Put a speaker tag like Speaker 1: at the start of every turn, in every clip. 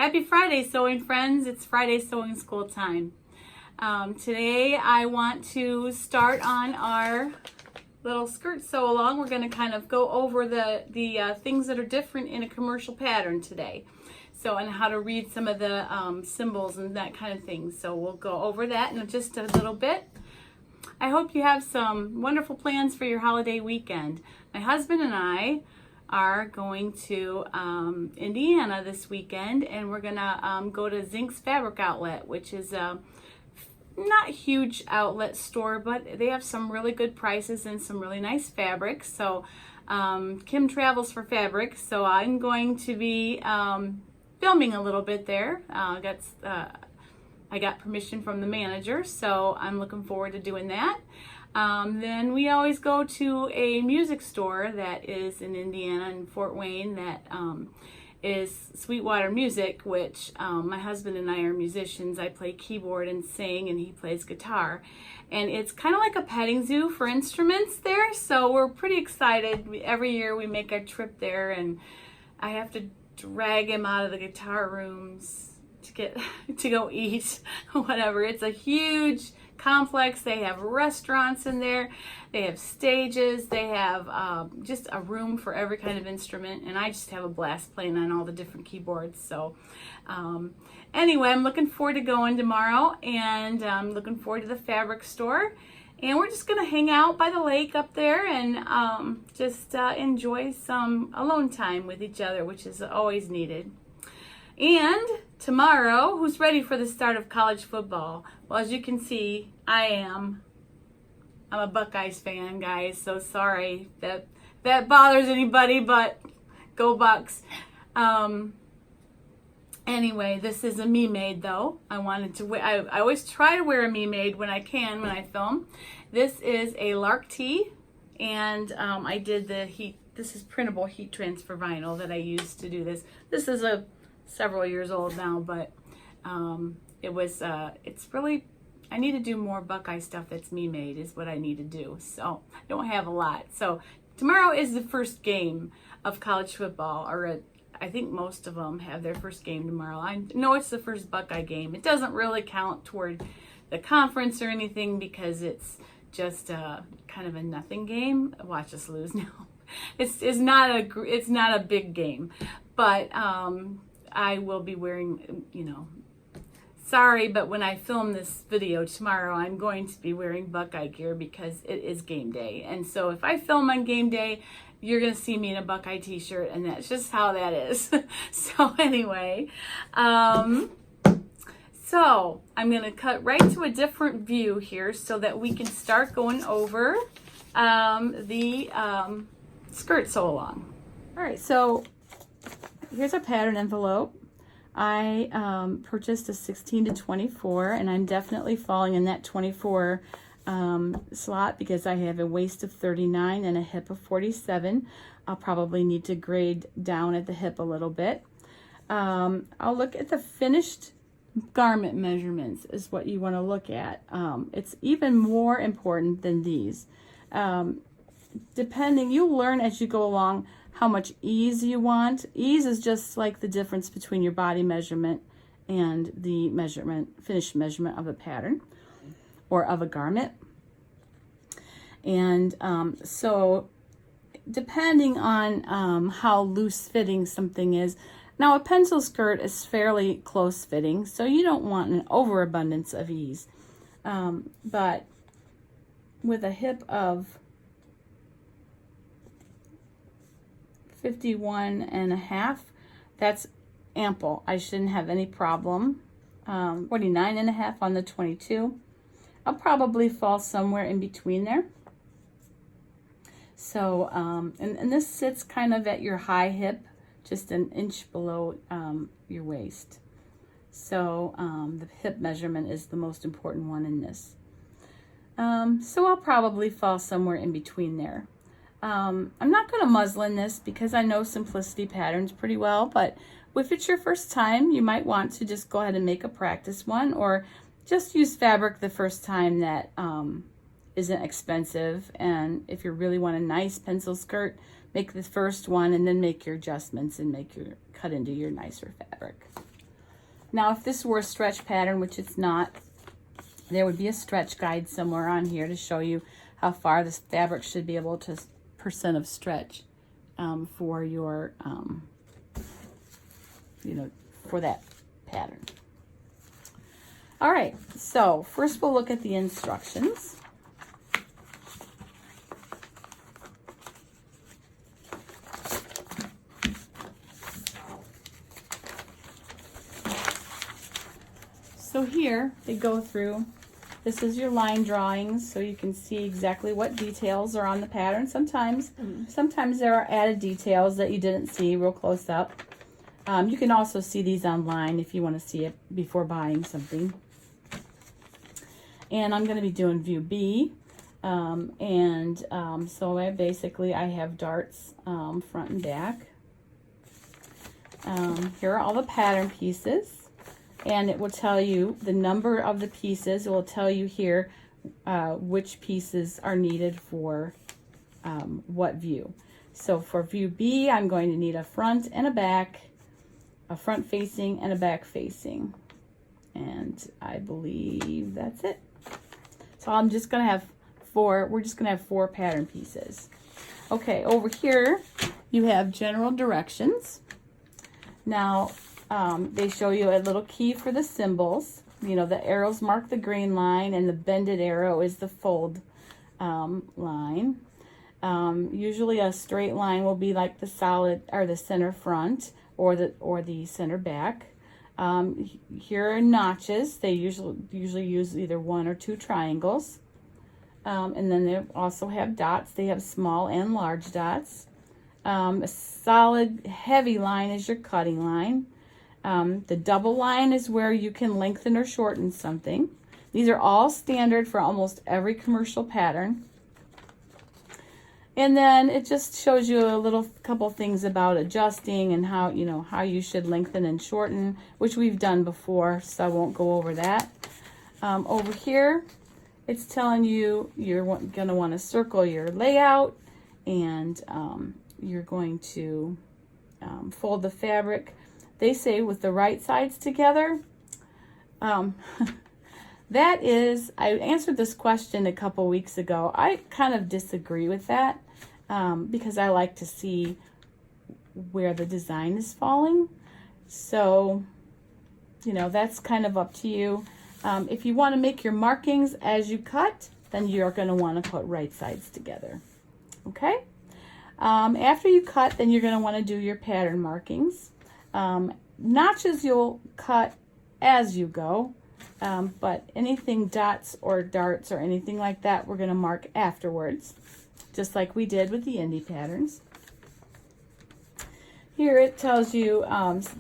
Speaker 1: Happy Friday, sewing friends. It's Friday sewing school time. Today I want to start on our little skirt sew along. We're going to kind of go over the things that are different in a commercial pattern today. So, and how to read some of the symbols and that kind of thing. So we'll go over that in just a little bit. I hope you have some wonderful plans for your holiday weekend. My husband and I are going to Indiana this weekend, and we're gonna go to Zink's Fabric Outlet, which is a not huge outlet store, but they have some really good prices and some really nice fabrics. So Kim travels for fabric, so I'm going to be filming a little bit there. I got permission from the manager, so I'm looking forward to doing that. Then we always go to a music store that is in Indiana, in Fort Wayne, that is Sweetwater Music, which my husband and I are musicians. I play keyboard and sing, and he plays guitar. And it's kind of like a petting zoo for instruments there, so we're pretty excited. Every year we make a trip there, and I have to drag him out of the guitar rooms to go eat, whatever. It's a huge complex. They have restaurants in there, they have stages, they have just a room for every kind of instrument, and I just have a blast playing on all the different keyboards. So anyway, I'm looking forward to going tomorrow, and I'm looking forward to the fabric store, and we're just gonna hang out by the lake up there and just enjoy some alone time with each other, which is always needed. And tomorrow, who's ready for the start of college football? Well, as you can see, I'm a Buckeyes fan, guys, so sorry that bothers anybody, but go Bucks. Anyway, this is a me made though. I wanted to wear, I always try to wear a me made when I can, when I film. This is a Lark tee, and I did this is printable heat transfer vinyl that I used to do this. This is several years old now, but it's really, I need to do more Buckeye stuff that's me made is what I need to do. So I don't have a lot. So tomorrow is the first game of college football, or I think most of them have their first game tomorrow. I know it's the first Buckeye game. It doesn't really count toward the conference or anything because it's just kind of a nothing game. Watch us lose now. It's not a big game, but I will be wearing, sorry, but when I film this video tomorrow, I'm going to be wearing Buckeye gear because it is game day. And so if I film on game day, you're going to see me in a Buckeye t-shirt, and that's just how that is. So anyway, so I'm going to cut right to a different view here so that we can start going over the skirt sew along. All right, so here's a pattern envelope. I purchased a 16 to 24, and I'm definitely falling in that 24 slot because I have a waist of 39 and a hip of 47. I'll probably need to grade down at the hip a little bit. I'll look at the finished garment measurements is what you want to look at. It's even more important than these. Depending, you'll learn as you go along how much ease you want. Ease is just like the difference between your body measurement and the finished measurement of a pattern or of a garment. And so depending on how loose fitting something is, now a pencil skirt is fairly close fitting, so you don't want an overabundance of ease. But with a hip of 51 and a half, that's ample. I shouldn't have any problem. 49 and a half on the 22. I'll probably fall somewhere in between there. So, and this sits kind of at your high hip, just an inch below your waist. So the hip measurement is the most important one in this. So I'll probably fall somewhere in between there. I'm not going to muslin this because I know simplicity patterns pretty well, but if it's your first time, you might want to just go ahead and make a practice one, or just use fabric the first time that isn't expensive. And if you really want a nice pencil skirt, make the first one and then make your adjustments and cut into your nicer fabric. Now, if this were a stretch pattern, which it's not, there would be a stretch guide somewhere on here to show you how far this fabric should be able to percent of stretch for your, you know, for that pattern. All right, so first we'll look at the instructions. So here they go through, this is your line drawings, so you can see exactly what details are on the pattern. Sometimes there are added details that you didn't see real close up. You can also see these online if you want to see it before buying something. And I'm going to be doing view B. So I have darts front and back. Here are all the pattern pieces. And it will tell you the number of the pieces. It will tell you here which pieces are needed for what view. So for view B, I'm going to need a front and a back, a front facing and a back facing. And I believe that's it. So I'm just going to have four, we're just going to have 4 pattern pieces. Okay, over here you have general directions. Now, they show you a little key for the symbols. You know, the arrows mark the green line and the bended arrow is the fold line. Usually a straight line will be like the solid or the center front or the center back. Here are notches. They usually use either 1 or 2 triangles. And then they also have dots. They have small and large dots. A solid heavy line is your cutting line. The double line is where you can lengthen or shorten something. These are all standard for almost every commercial pattern. And then it just shows you a little couple things about adjusting and how you should lengthen and shorten, which we've done before, so I won't go over that. Over here, it's telling you you're going to want to circle your layout, and you're going to fold the fabric. They say with the right sides together. That is, I answered this question a couple weeks ago. I kind of disagree with that because I like to see where the design is falling. So, you know, that's kind of up to you. If you want to make your markings as you cut, then you're going to want to put right sides together. Okay? After you cut, then you're going to want to do your pattern markings. Notches you'll cut as you go, but anything dots or darts or anything like that we're going to mark afterwards, just like we did with the indie patterns. Here it tells you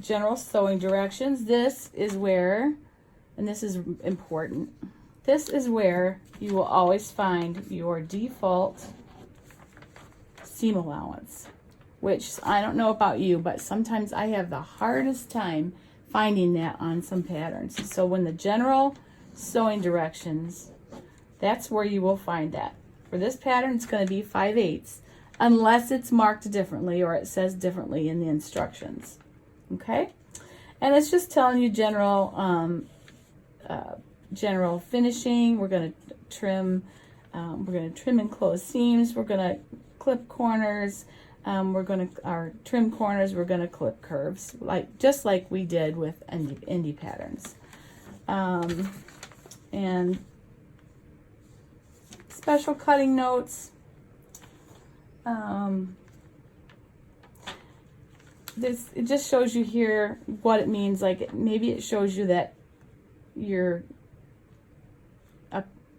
Speaker 1: general sewing directions. This is where, and this is important, this is where you will always find your default seam allowance, which I don't know about you, but sometimes I have the hardest time finding that on some patterns. So when the general sewing directions, that's where you will find that. For this pattern, it's going to be 5/8, unless it's marked differently or it says differently in the instructions. Okay? And it's just telling you general general finishing. We're going to trim and close seams. We're going to clip corners. Our trim corners, we're going to clip curves, just like we did with indie patterns. And special cutting notes. It just shows you here what it means. Like maybe it shows you that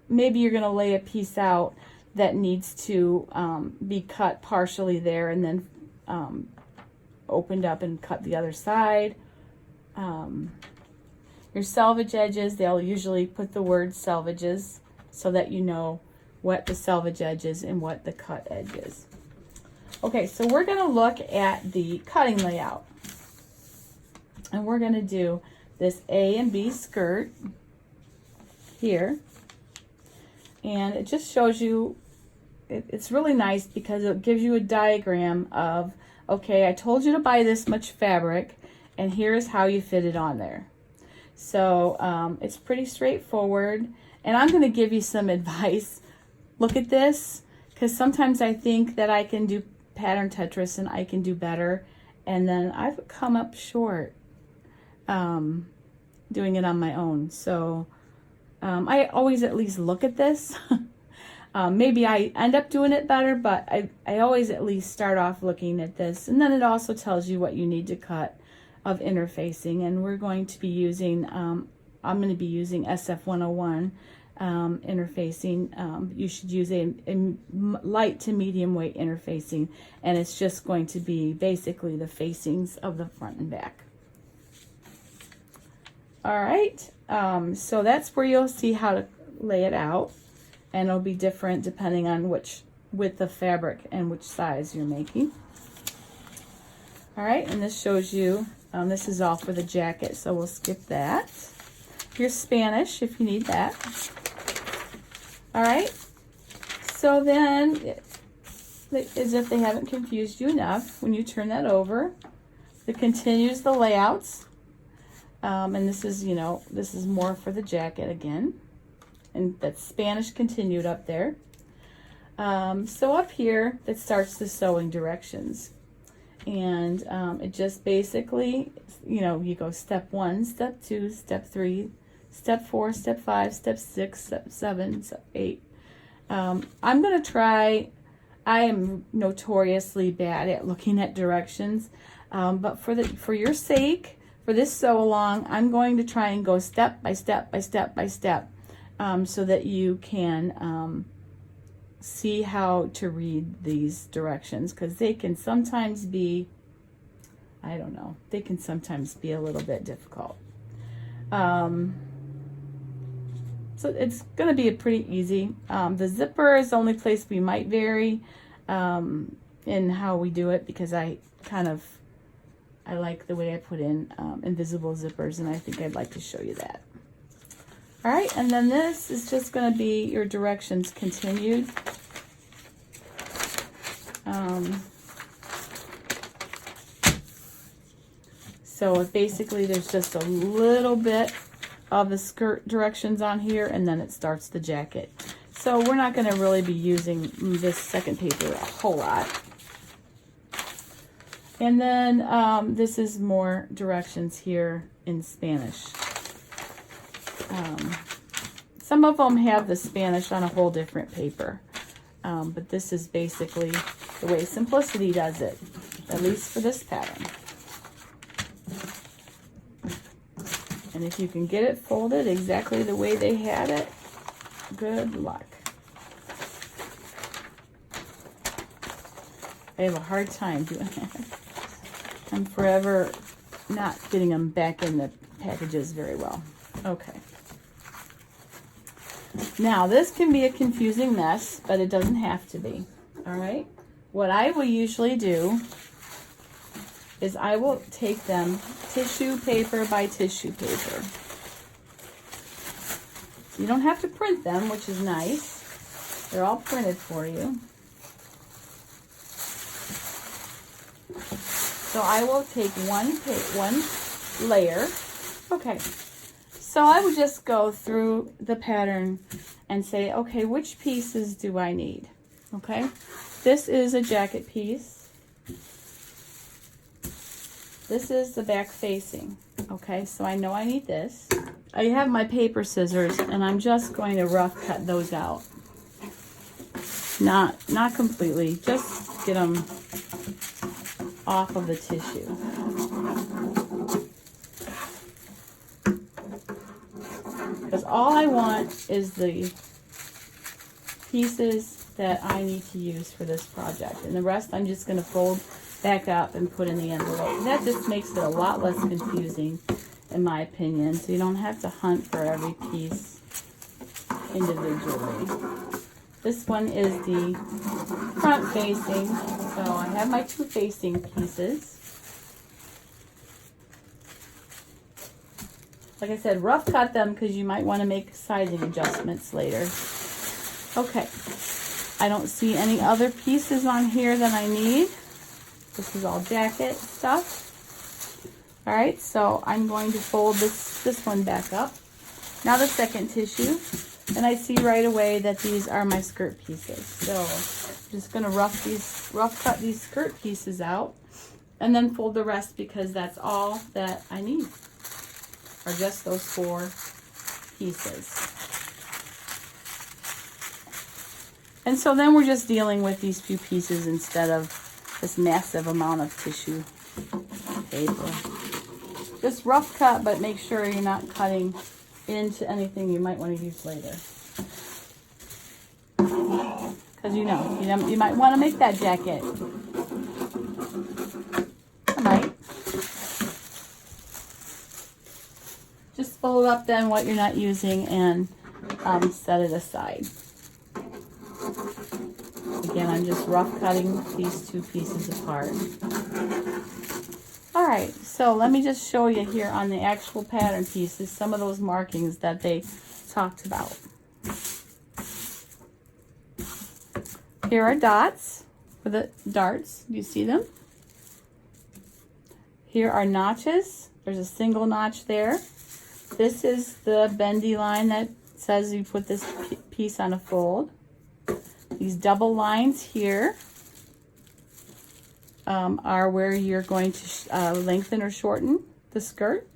Speaker 1: maybe you're going to lay a piece out that needs to be cut partially there and then opened up and cut the other side. Your selvage edges, they'll usually put the word selvages so that you know what the selvage edge is and what the cut edge is. Okay, so we're going to look at the cutting layout. And we're going to do this A and B skirt here. And it just shows you, it's really nice because it gives you a diagram of, okay, I told you to buy this much fabric, and here's how you fit it on there. So it's pretty straightforward. And I'm going to give you some advice. Look at this, because sometimes I think that I can do pattern Tetris and I can do better. And then I've come up short doing it on my own. So I always at least look at this. Maybe I end up doing it better, but I always at least start off looking at this. And then it also tells you what you need to cut of interfacing. And we're going to be using, I'm going to be using SF101 interfacing. You should use a light to medium weight interfacing. And it's just going to be basically the facings of the front and back. All right, so that's where you'll see how to lay it out. And it'll be different depending on which width of fabric and which size you're making. All right, and this shows you, this is all for the jacket, so we'll skip that. Here's Spanish if you need that. All right, so then, as if they haven't confused you enough, when you turn that over, it continues the layouts. And this is, this is more for the jacket again. And that's Spanish continued up there. So up here, it starts the sewing directions. And it just basically, you go step 1, step 2, step 3, step 4, step 5, step 6, step 7, step 8. I'm going to try, I am notoriously bad at looking at directions. But for your sake, for this sew along, I'm going to try and go step by step by step by step. So that you can see how to read these directions, because they can sometimes be, I don't know, they can sometimes be a little bit difficult. So it's going to be a pretty easy. The zipper is the only place we might vary in how we do it, because I like the way I put in invisible zippers, and I think I'd like to show you that. All right, and then this is just going to be your directions continued. So basically there's just a little bit of the skirt directions on here, and then it starts the jacket. So we're not going to really be using this second paper a whole lot. And then this is more directions here in Spanish. Some of them have the Spanish on a whole different paper, but this is basically the way Simplicity does it, at least for this pattern. And if you can get it folded exactly the way they had it, good luck. I have a hard time doing that. I'm forever not getting them back in the packages very well. Okay. Now, this can be a confusing mess, but it doesn't have to be. All right? What I will usually do is I will take them tissue paper by tissue paper. You don't have to print them, which is nice. They're all printed for you. So I will take one layer. Okay. So I would just go through the pattern and say, okay, which pieces do I need? Okay, this is a jacket piece. This is the back facing. Okay, so I know I need this. I have my paper scissors, and I'm just going to rough cut those out. Not completely, just get them off of the tissue. Because all I want is the pieces that I need to use for this project. And the rest I'm just going to fold back up and put in the envelope. That just makes it a lot less confusing, in my opinion. So you don't have to hunt for every piece individually. This one is the front facing. So I have my two facing pieces. Like I said, rough cut them because you might want to make sizing adjustments later. Okay, I don't see any other pieces on here that I need. This is all jacket stuff. All right, so I'm going to fold this one back up. Now the second tissue, and I see right away that these are my skirt pieces. So I'm just gonna rough cut these skirt pieces out, and then fold the rest because that's all that I need, are just those 4 pieces. And so then we're just dealing with these few pieces instead of this massive amount of tissue paper. Just rough cut, but make sure you're not cutting into anything you might want to use later. Because you might want to make that jacket. I might. Just fold up then what you're not using and set it aside. Again, I'm just rough cutting these 2 pieces apart. All right, so let me just show you here on the actual pattern pieces some of those markings that they talked about. Here are dots for the darts. Do you see them? Here are notches. There's a single notch there. This is the bendy line that says you put this piece on a fold. These double lines here are where you're going to lengthen or shorten the skirt.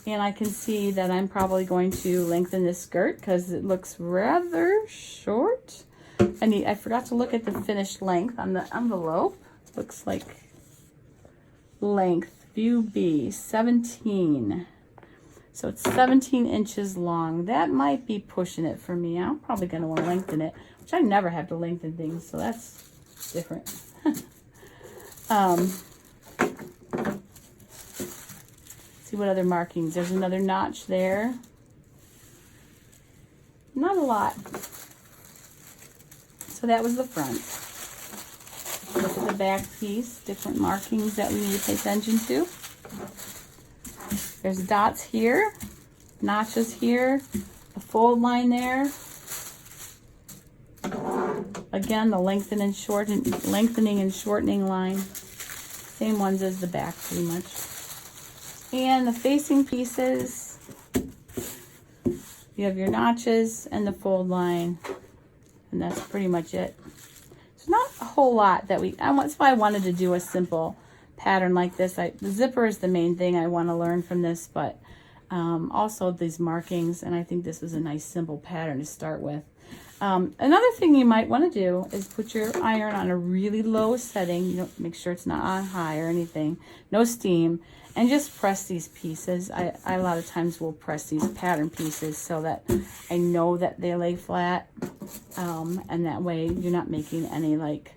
Speaker 1: And I can see that I'm probably going to lengthen this skirt because it looks rather short. I forgot to look at the finished length on the envelope. Looks like length, view B, 17. So it's 17 inches long. That might be pushing it for me. I'm probably going to want to lengthen it, which I never have to lengthen things, so that's different. See what other markings. There's another notch there. Not a lot. So that was the front. Look at the back piece, different markings that we need to pay attention to. There's dots here, notches here, a fold line there. Again, the lengthening and shortening line. Same ones as the back, pretty much. And the facing pieces, you have your notches and the fold line, and that's pretty much it. It's not a whole lot that that's why I wanted to do a simple pattern like this. The zipper is the main thing I want to learn from this, but also these markings, and I think this was a nice simple pattern to start with. Another thing you might want to do is put your iron on a really low setting. You don't make sure it's not on high or anything, no steam, and just press these pieces. I a lot of times will press these pattern pieces so that I know that they lay flat, and that way you're not making any, like,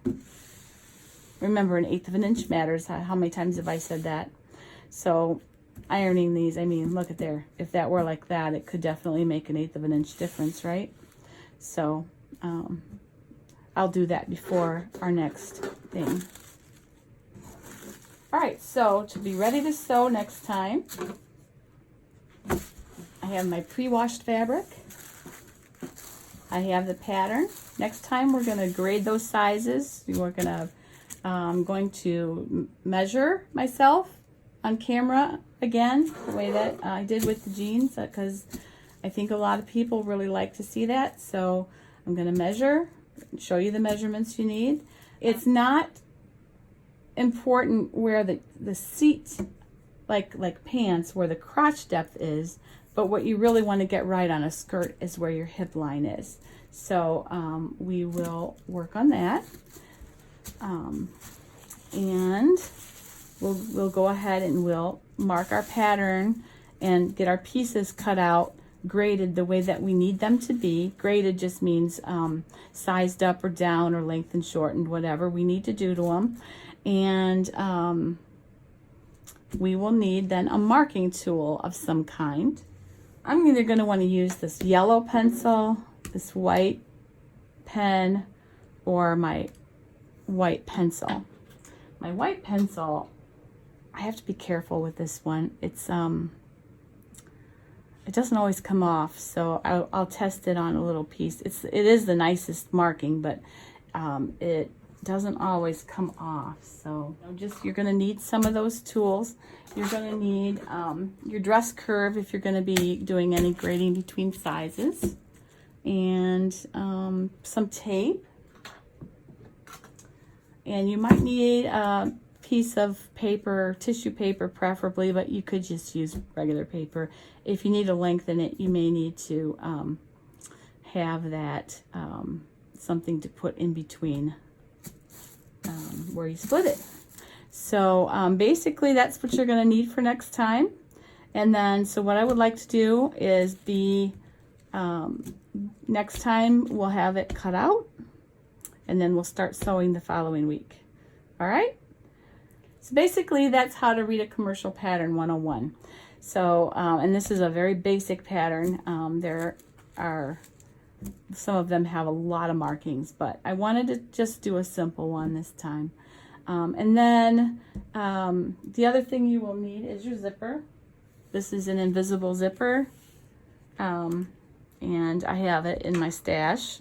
Speaker 1: remember, 1/8 of an inch matters. How many times have I said that? So ironing these, I mean, look at there. If that were like that, it could definitely make 1/8 of an inch difference, right? So I'll do that before our next thing. All right, so to be ready to sew next time, I have my pre-washed fabric. I have the pattern. Next time we're going to grade those sizes. I'm going to measure myself on camera again, the way that I did with the jeans, because I think a lot of people really like to see that. So I'm going to measure, show you the measurements you need. It's not important where the seat, like pants, where the crotch depth is, but what you really want to get right on a skirt is where your hip line is. So we will work on that. And we'll go ahead and we'll mark our pattern and get our pieces cut out, graded the way that we need them to be. Graded just means sized up or down or lengthened, shortened, whatever we need to do to them. And we will need then a marking tool of some kind. I'm either going to want to use this yellow pencil, this white pen, or my white pencil. My white pencil, I have to be careful with this one. It's it doesn't always come off, so I'll test it on a little piece. It is the nicest marking, but doesn't always come off. So you're going to need some of those tools. You're going to need your dress curve if you're going to be doing any grading between sizes, and some tape, and you might need a piece of paper, tissue paper preferably, but you could just use regular paper. If you need to lengthen it, you may need to have that something to put in between where you split it. So basically that's what you're going to need for next time. And then so what I would like to do is next time we'll have it cut out, and then we'll start sewing the following week. All right, so basically that's how to read a commercial pattern 101. So and this is a very basic pattern. There are some of them have a lot of markings, but I wanted to just do a simple one this time. And then the other thing you will need is your zipper. This is an invisible zipper, and I have it in my stash.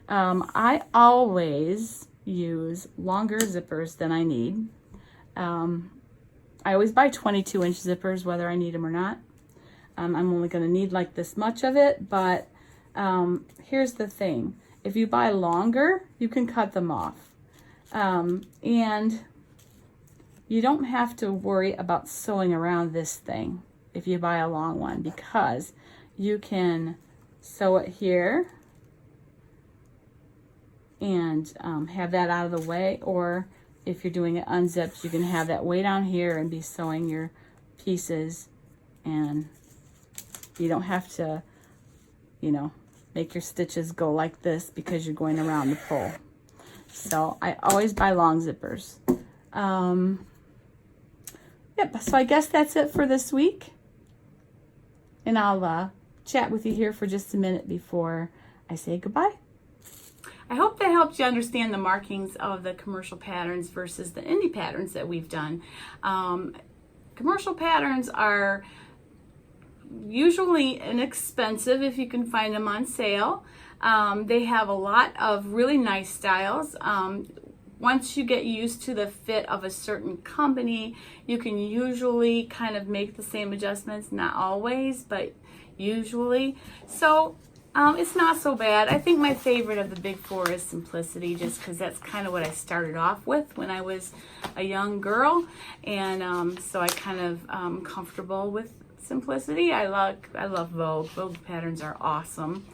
Speaker 1: I always use longer zippers than I need. I always buy 22-inch zippers whether I need them or not. I'm only going to need like this much of it, but here's the thing. If you buy longer, you can cut them off. And you don't have to worry about sewing around this thing if you buy a long one, because you can sew it here and have that out of the way, or if you're doing it unzipped, you can have that way down here and be sewing your pieces, and you don't have to, you know, make your stitches go like this because you're going around the pole. So I always buy long zippers. Yep, so I guess that's it for this week. And I'll chat with you here for just a minute before I say goodbye. I hope that helped you understand the markings of the commercial patterns versus the indie patterns that we've done. Commercial patterns are usually inexpensive if you can find them on sale. They have a lot of really nice styles. Once you get used to the fit of a certain company, you can usually kind of make the same adjustments, not always, but usually. So it's not so bad. I think my favorite of the big four is Simplicity, just because that's kind of what I started off with when I was a young girl, and so I kind of comfortable with Simplicity. I love Vogue. Vogue patterns are awesome.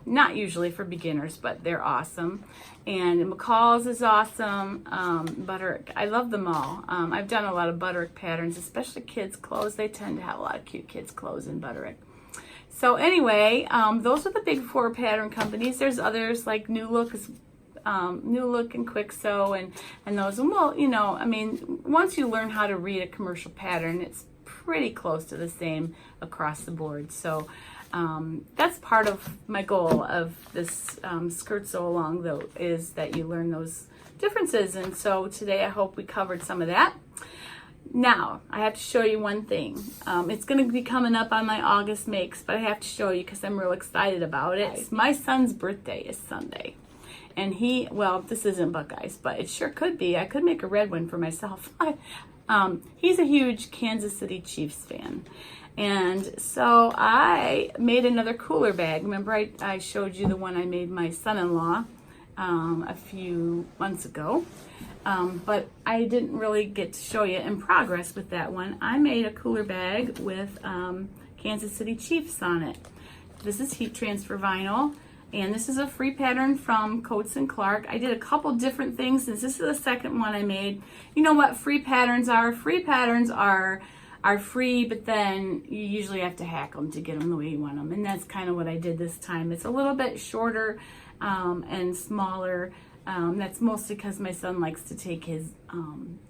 Speaker 1: Not usually for beginners, but they're awesome. And McCall's is awesome. Butterick, I love them all. I've done a lot of Butterick patterns, especially kids' clothes. They tend to have a lot of cute kids' clothes in Butterick. So anyway, those are the big four pattern companies. There's others like New Look and Quick Sew and those. And well, you know, I mean, once you learn how to read a commercial pattern, it's pretty close to the same across the board. So that's part of my goal of this skirt sew along, though, is that you learn those differences. And so today I hope we covered some of that. Now I have to show you one thing. It's going to be coming up on my August makes, but I have to show you because I'm real excited about it. My son's birthday is Sunday, and well, this isn't Buckeyes, but it sure could be. I could make a red one for myself. He's a huge Kansas City Chiefs fan. And so I made another cooler bag. Remember I showed you the one I made my son-in-law a few months ago. But I didn't really get to show you in progress with that one. I made a cooler bag with Kansas City Chiefs on it. This is heat transfer vinyl. And this is a free pattern from Coats & Clark. I did a couple different things since this is the second one I made. You know what free patterns are? Free patterns are free, but then you usually have to hack them to get them the way you want them. And that's kind of what I did this time. It's a little bit shorter and smaller. That's mostly because my son likes to take his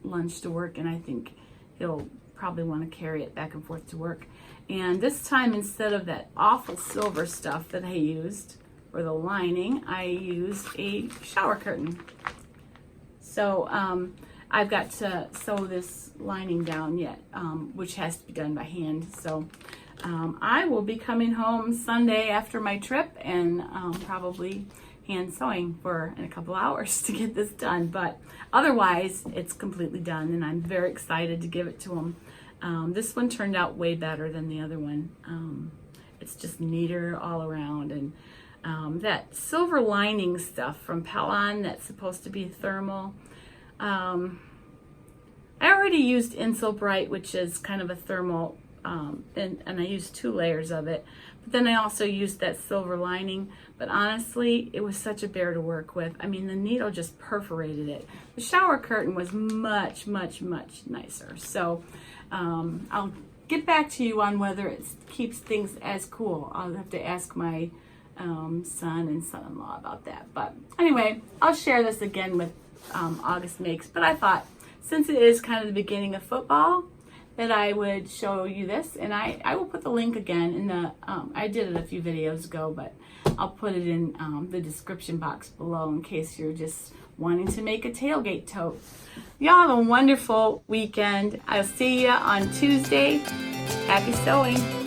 Speaker 1: lunch to work, and I think he'll probably want to carry it back and forth to work. And this time, instead of that awful silver stuff that I used, or the lining, I used a shower curtain. So I've got to sew this lining down yet, which has to be done by hand. So I will be coming home Sunday after my trip and probably hand sewing in a couple hours to get this done, but otherwise it's completely done, and I'm very excited to give it to him. This one turned out way better than the other one. It's just neater all around, and that silver lining stuff from Pellon that's supposed to be thermal. I already used Insul Bright, which is kind of a thermal, and I used 2 layers of it. But then I also used that silver lining. But honestly, it was such a bear to work with. I mean, the needle just perforated it. The shower curtain was much, much, much nicer. So I'll get back to you on whether it keeps things as cool. I'll have to ask my son and son-in-law about that. But anyway, I'll share this again with August Makes. But I thought, since it is kind of the beginning of football, that I would show you this, and I will put the link again in the, I did it a few videos ago, but I'll put it in the description box below in case you're just wanting to make a tailgate tote. Y'all have a wonderful weekend. I'll see you on Tuesday. Happy sewing.